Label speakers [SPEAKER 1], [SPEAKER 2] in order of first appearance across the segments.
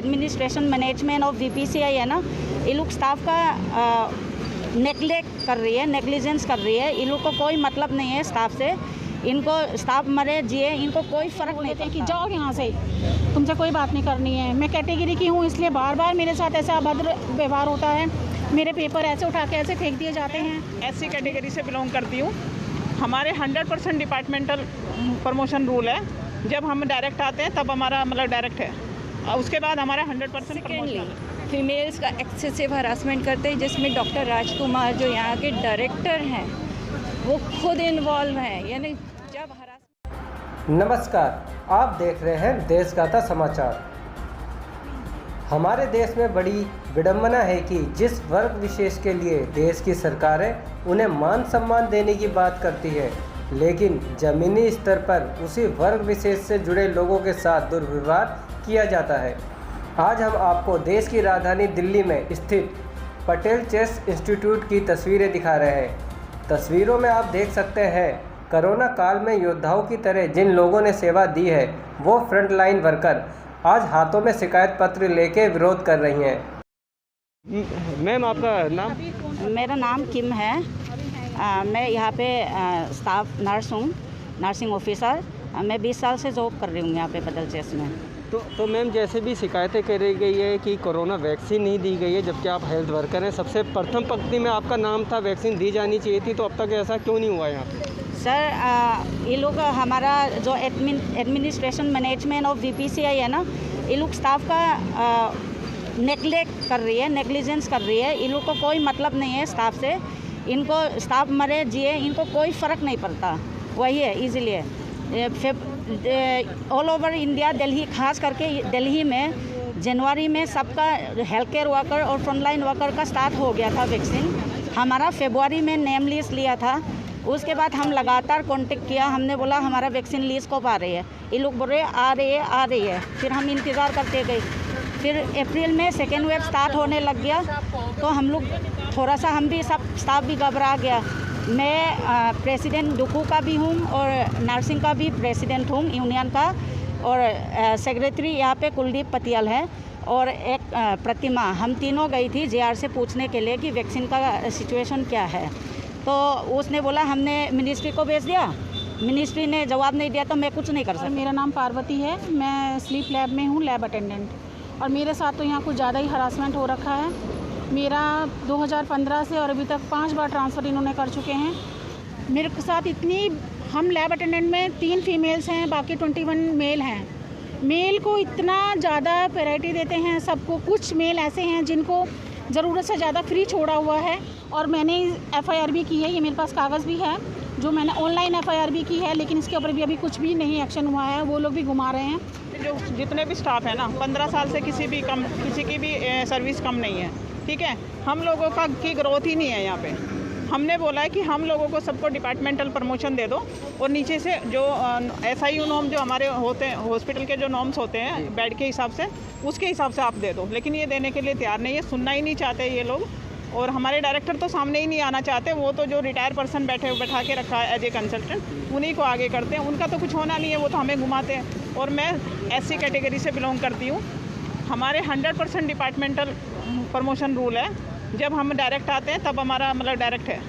[SPEAKER 1] Administration management of VPCI है ना, ये लोग स्टाफ का नेग्लेक्ट कर रही है, नेग्लिजेंस कर रही है। इन लोग को कोई मतलब नहीं है स्टाफ से, इनको स्टाफ मरे जिए इनको कोई फ़र्क नहीं पड़ता
[SPEAKER 2] कि जाओ यहाँ से, तुमसे कोई बात नहीं करनी है। मैं कैटेगरी की हूँ, इसलिए बार बार मेरे साथ ऐसा अभद्र व्यवहार होता है। मेरे पेपर ऐसे उठा के ऐसे फेंक दिए जाते हैं।
[SPEAKER 3] ऐसी कैटेगरी से बिलोंग करती हूँ। हमारे 100% डिपार्टमेंटल प्रमोशन रूल है। जब हम डायरेक्ट आते हैं तब हमारा मतलब डायरेक्ट है, और उसके बाद हमारा 100% प्रमोशन।
[SPEAKER 4] फीमेल्स का एक्सेसिव हरासमेंट करते हैं, जिसमें डॉक्टर राजकुमार जो यहाँ के डायरेक्टर हैं वो खुद इन्वॉल्व हैं। यानी जब
[SPEAKER 5] नमस्कार, आप देख रहे हैं देशगाथा समाचार। हमारे देश में बड़ी विडंबना है कि जिस वर्ग विशेष के लिए देश की सरकारें उन्हें मान सम्मान देने की बात करती है, लेकिन ज़मीनी स्तर पर उसी वर्ग विशेष से जुड़े लोगों के साथ दुर्व्यवहार किया जाता है। आज हम आपको देश की राजधानी दिल्ली में स्थित पटेल चेस इंस्टीट्यूट की तस्वीरें दिखा रहे हैं। तस्वीरों में आप देख सकते हैं कोरोना काल में योद्धाओं की तरह जिन लोगों ने सेवा दी है, वो फ्रंट लाइन वर्कर आज हाथों में शिकायत पत्र लेके विरोध कर रही हैं। मैम, आपका नाम?
[SPEAKER 1] मेरा नाम किम है। मैं यहाँ पे स्टाफ नर्स हूँ, नर्सिंग ऑफिसर। मैं 20 साल से जॉब कर रही हूँ यहाँ पे पटेल चेस में।
[SPEAKER 5] तो मैम, जैसे भी शिकायतें करी गई है कि कोरोना वैक्सीन नहीं दी गई है, जबकि आप हेल्थ वर्कर हैं, सबसे प्रथम पंक्ति में आपका नाम था, वैक्सीन दी जानी चाहिए थी, तो अब तक ऐसा क्यों नहीं हुआ यहाँ पे?
[SPEAKER 1] सर, ये लोग हमारा जो एडमिनिस्ट्रेशन मैनेजमेंट ऑफ VPCI है ना, ये लोग स्टाफ का नेग्लेक्ट कर रही है, नेग्लिजेंस कर रही है। इन लोग को कोई मतलब नहीं है स्टाफ से, इनको स्टाफ मरे जिए इनको कोई फ़र्क नहीं पड़ता। वही है, इसीलिए ऑल ओवर इंडिया, दिल्ली खास करके दिल्ली में जनवरी में सबका हेल्थ केयर वर्कर और फ्रंटलाइन वर्कर का स्टार्ट हो गया था वैक्सीन। हमारा फरवरी में नेम लिस्ट लिया था। उसके बाद हम लगातार कांटेक्ट किया, हमने बोला हमारा वैक्सीन लिस्ट कब आ रही है, ये लोग बोल रहे आ रही है। फिर हम इंतज़ार करते गए। फिर अप्रैल में सेकेंड वेव स्टार्ट होने लग गया, तो हम लोग थोड़ा सा, हम भी सब स्टाफ भी घबरा गया। मैं प्रेसिडेंट डुकू का भी हूँ और नर्सिंग का भी प्रेसिडेंट हूँ यूनियन का, और सेक्रेटरी यहाँ पे कुलदीप पटियाल है और एक प्रतिमा। हम तीनों गई थी JR से पूछने के लिए कि वैक्सीन का सिचुएशन क्या है। तो उसने बोला हमने मिनिस्ट्री को भेज दिया, मिनिस्ट्री ने जवाब नहीं दिया, तो मैं कुछ नहीं कर सकती।
[SPEAKER 2] मेरा नाम पार्वती है, मैं स्लीप लैब में हूँ, लैब अटेंडेंट। और मेरे साथ तो यहाँ कुछ ज़्यादा ही हरासमेंट हो रखा है। मेरा 2015 से और अभी तक 5 बार ट्रांसफ़र इन्होंने कर चुके हैं। मेरे साथ इतनी, हम लैब अटेंडेंट में 3 फीमेल्स हैं, बाकी 21 मेल हैं। मेल को इतना ज़्यादा प्रायोरिटी देते हैं सबको। कुछ मेल ऐसे हैं जिनको ज़रूरत से ज़्यादा फ्री छोड़ा हुआ है, और मैंने FIR भी की है, ये मेरे पास कागज़ भी है, जो मैंने ऑनलाइन FIR भी की है, लेकिन इसके ऊपर भी अभी कुछ भी नहीं एक्शन हुआ है। वो लोग भी घुमा रहे हैं।
[SPEAKER 3] जो जितने भी स्टाफ है ना, 15 साल से किसी की भी सर्विस कम नहीं है, ठीक है। हम लोगों की ग्रोथ ही नहीं है यहाँ पे। हमने बोला है कि हम लोगों को सबको डिपार्टमेंटल प्रमोशन दे दो, और नीचे से जो SIU नॉर्म जो हमारे होते हैं, हॉस्पिटल के जो नॉर्म्स होते हैं बेड के हिसाब से, उसके हिसाब से आप दे दो। लेकिन ये देने के लिए तैयार नहीं है, सुनना ही नहीं चाहते ये लोग। और हमारे डायरेक्टर तो सामने ही नहीं आना चाहते। वो तो जो रिटायर पर्सन बैठा के रखा है एज ए कंसल्टेंट, उन्हीं को आगे करते हैं। उनका तो कुछ होना नहीं है, वो तो हमें घुमाते हैं। और मैं ऐसी कैटेगरी से बिलोंग करती हूँ। हमारे 100% डिपार्टमेंटल प्रमोशन रूल है। जब हम डायरेक्ट आते हैं तब हमारा मतलब डायरेक्ट है,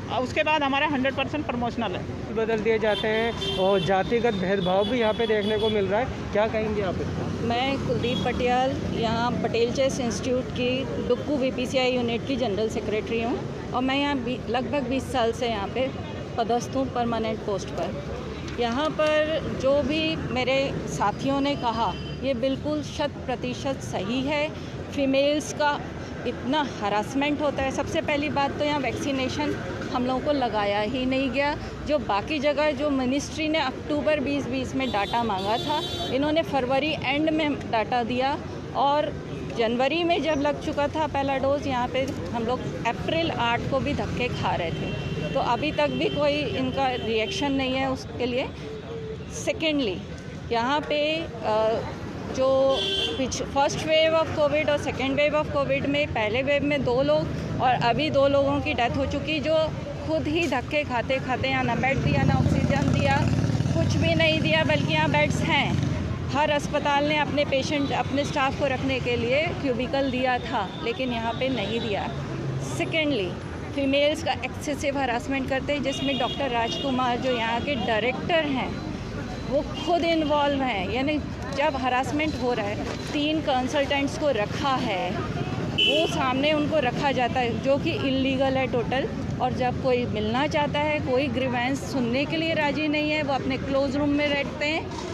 [SPEAKER 3] और उसके बाद हमारा 100% प्रमोशनल है।
[SPEAKER 5] बदल दिए जाते हैं और जातिगत भेदभाव भी यहाँ पे देखने को मिल रहा है, क्या कहेंगे आप इस पर?
[SPEAKER 4] मैं कुलदीप पटियाल, यहाँ पटेल चेस इंस्टीट्यूट की डुक्कू VPCI यूनिट की जनरल सेक्रेटरी हूँ, और मैं यहाँ लगभग 20 साल से यहाँ पे पदस्थ हूँ, परमानेंट पोस्ट पर। यहाँ पर जो भी मेरे साथियों ने कहा, ये बिल्कुल 100% सही है। फीमेल्स का इतना हरासमेंट होता है। सबसे पहली बात तो यहाँ वैक्सीनेशन हम लोगों को लगाया ही नहीं गया। जो बाकी जगह जो मिनिस्ट्री ने अक्टूबर 2020 में डाटा मांगा था, इन्होंने फरवरी एंड में डाटा दिया, और जनवरी में जब लग चुका था पहला डोज, यहाँ पे हम लोग अप्रैल 8 को भी धक्के खा रहे थे। तो अभी तक भी कोई इनका रिएक्शन नहीं है उसके लिए। सेकेंडली, यहाँ पे जो फर्स्ट वेव ऑफ कोविड और सेकेंड वेव ऑफ कोविड में, पहले वेव में 2 लोग और अभी 2 लोगों की डेथ हो चुकी, जो खुद ही धक्के खाते खाते यहाँ ना बेड दिया, ना ऑक्सीजन दिया, कुछ भी नहीं दिया, बल्कि यहाँ बेड्स हैं हर अस्पताल ने अपने पेशेंट, अपने स्टाफ को रखने के लिए क्यूबिकल दिया था, लेकिन यहाँ पे नहीं दिया। सेकेंडली, फीमेल्स का एक्सेसिव हरासमेंट करते हैं, जिसमें डॉक्टर राजकुमार जो यहाँ के डायरेक्टर हैं वो खुद इन्वॉल्व हैं। यानी जब हरासमेंट हो रहा है, 3 कंसल्टेंट्स को रखा है, वो सामने उनको रखा जाता है जो कि इलीगल है टोटल। और जब कोई मिलना चाहता है, कोई ग्रीवेंस सुनने के लिए राजी नहीं है, वो अपने क्लोज रूम में रहते हैं।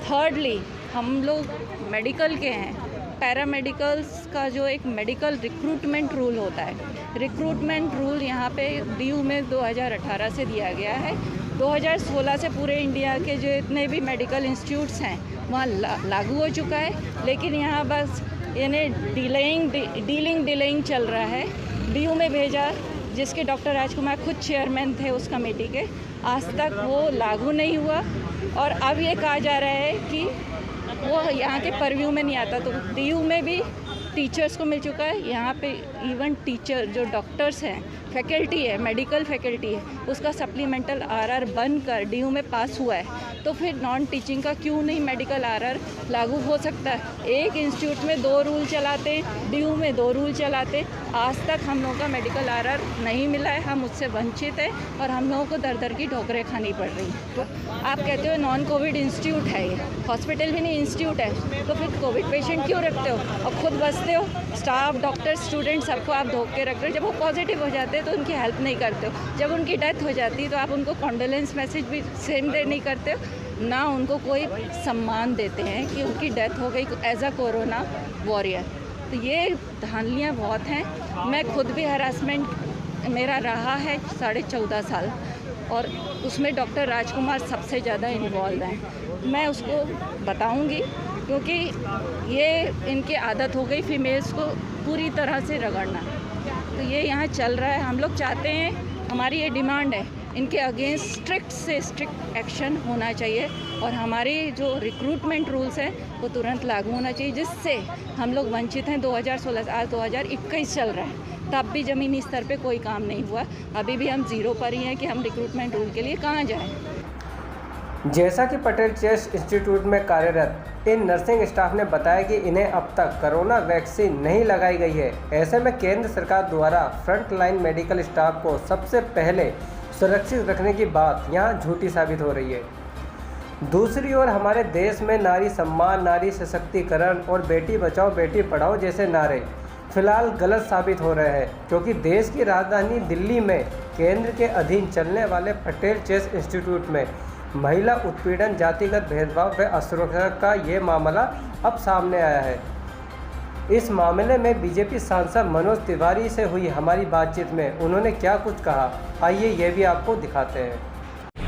[SPEAKER 4] थर्डली, हम लोग मेडिकल के हैं, पैरामेडिकल्स का जो एक मेडिकल रिक्रूटमेंट रूल होता है, रिक्रूटमेंट रूल यहाँ पे DU में 2018 से दिया गया है। 2016 से पूरे इंडिया के जो इतने भी मेडिकल इंस्टीट्यूट्स हैं वहाँ लागू हो चुका है, लेकिन यहाँ बस यानी डीलिंग चल रहा है। DU में भेजा, जिसके डॉक्टर राजकुमार खुद चेयरमैन थे उस कमेटी के, आज तक वो लागू नहीं हुआ। और अब ये कहा जा रहा है कि वो यहाँ के परव्यू में नहीं आता। तो DU में भी टीचर्स को मिल चुका है, यहाँ पे इवन टीचर जो डॉक्टर्स हैं, फैकल्टी है, मेडिकल फैकल्टी है, उसका सप्लीमेंटल RR बनकर DU में पास हुआ है। तो फिर नॉन टीचिंग का क्यों नहीं मेडिकल RR लागू हो सकता है? एक इंस्टीट्यूट में 2 रूल चलाते, DU में 2 रूल चलाते। आज तक हम लोगों का मेडिकल RR नहीं मिला है, हम उससे वंचित हैं और हम लोगों को दर की ठोकरें खानी पड़ रही हैं। तो आप कहते हो नॉन कोविड इंस्टीट्यूट है, ये हॉस्पिटल भी नहीं इंस्टीट्यूट है, तो फिर कोविड पेशेंट क्यों रखते हो? और खुद बसते हो, स्टाफ, डॉक्टर, स्टूडेंट सबको आप धोख के रख रहे हो। जब वो पॉजिटिव हो जाते हैं तो उनकी हेल्प नहीं करते हो, जब उनकी डेथ हो जाती है तो आप उनको कॉन्डोलेंस मैसेज भी सेम डे नहीं करते हो, ना उनको कोई सम्मान देते हैं कि उनकी डेथ हो गई एज अ कोरोना वॉरियर। तो ये धांधलियाँ बहुत हैं। मैं खुद भी हरासमेंट मेरा रहा है 14.5 साल, और उसमें डॉक्टर राजकुमार सबसे ज़्यादा इन्वॉल्व हैं। मैं उसको बताऊंगी क्योंकि ये इनकी आदत हो गई फीमेल्स को पूरी तरह से रगड़ना। तो ये यहाँ चल रहा है। हम लोग चाहते हैं, हमारी ये डिमांड है, इनके अगेंस्ट स्ट्रिक्ट से स्ट्रिक्ट एक्शन होना चाहिए और हमारी जो रिक्रूटमेंट रूल्स हैं वो तुरंत लागू होना चाहिए, जिससे हम लोग वंचित हैं। 2016 आज 2021 चल रहा है, तब भी ज़मीनी स्तर पे कोई काम नहीं हुआ। अभी भी हम 0 पर ही हैं कि हम रिक्रूटमेंट रूल के लिए कहाँ जाएँ।
[SPEAKER 5] जैसा कि पटेल चेस्ट इंस्टीट्यूट में कार्यरत इन नर्सिंग स्टाफ ने बताया कि इन्हें अब तक कोरोना वैक्सीन नहीं लगाई गई है। ऐसे में केंद्र सरकार द्वारा फ्रंट लाइन मेडिकल स्टाफ को सबसे पहले सुरक्षित रखने की बात यहाँ झूठी साबित हो रही है। दूसरी ओर हमारे देश में नारी सम्मान, नारी सशक्तिकरण और बेटी बचाओ बेटी पढ़ाओ जैसे नारे फिलहाल गलत साबित हो रहे हैं, क्योंकि देश की राजधानी दिल्ली में केंद्र के अधीन चलने वाले पटेल चेस्ट इंस्टीट्यूट में महिला उत्पीड़न, जातिगत भेदभाव व असुरक्षा का ये मामला अब सामने आया है। इस मामले में बीजेपी सांसद मनोज तिवारी से हुई हमारी बातचीत में उन्होंने क्या कुछ कहा, आइए ये भी आपको दिखाते हैं।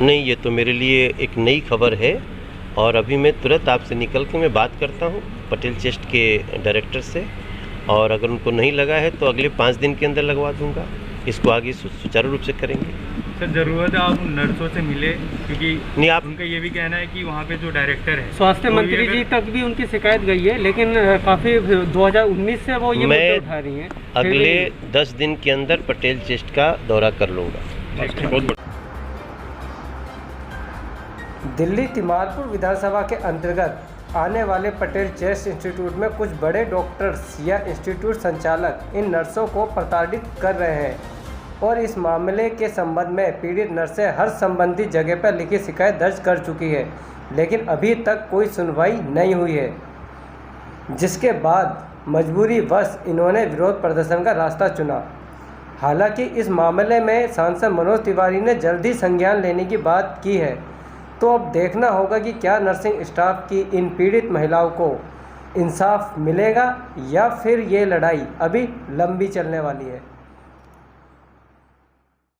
[SPEAKER 6] नहीं, ये तो मेरे लिए एक नई खबर है और अभी मैं तुरंत आपसे निकल के मैं बात करता हूँ पटेल चेस्ट के डायरेक्टर से, और अगर उनको नहीं लगा है तो अगले 5 दिन के अंदर लगवा दूंगा। इसको आगे सुचारू रूप से करेंगे।
[SPEAKER 7] सर, ज़रूरत है आप नर्सों से मिले, क्योंकि नहीं आप उनका ये भी कहना है कि वहाँ पे जो डायरेक्टर है
[SPEAKER 5] स्वास्थ्य मंत्री जी तक भी उनकी शिकायत गई है, लेकिन काफ़ी 2019 से वो ये मुद्दे उठा रही हैं।
[SPEAKER 6] अगले 10 दिन के अंदर पटेल चेस्ट का दौरा कर लूँगा।
[SPEAKER 5] दिल्ली तिमारपुर विधानसभा के अंतर्गत आने वाले पटेल चेस्ट इंस्टीट्यूट में कुछ बड़े डॉक्टर्स या इंस्टीट्यूट संचालक इन नर्सों को प्रताड़ित कर रहे हैं और इस मामले के संबंध में पीड़ित नर्सें हर संबंधित जगह पर लिखित शिकायत दर्ज कर चुकी है, लेकिन अभी तक कोई सुनवाई नहीं हुई है, जिसके बाद मजबूरीवश इन्होंने विरोध प्रदर्शन का रास्ता चुना। हालांकि इस मामले में सांसद मनोज तिवारी ने जल्दी संज्ञान लेने की बात की है। तो अब देखना होगा कि क्या नर्सिंग स्टाफ की इन पीड़ित महिलाओं को इंसाफ मिलेगा या फिर ये लड़ाई अभी लंबी चलने वाली है।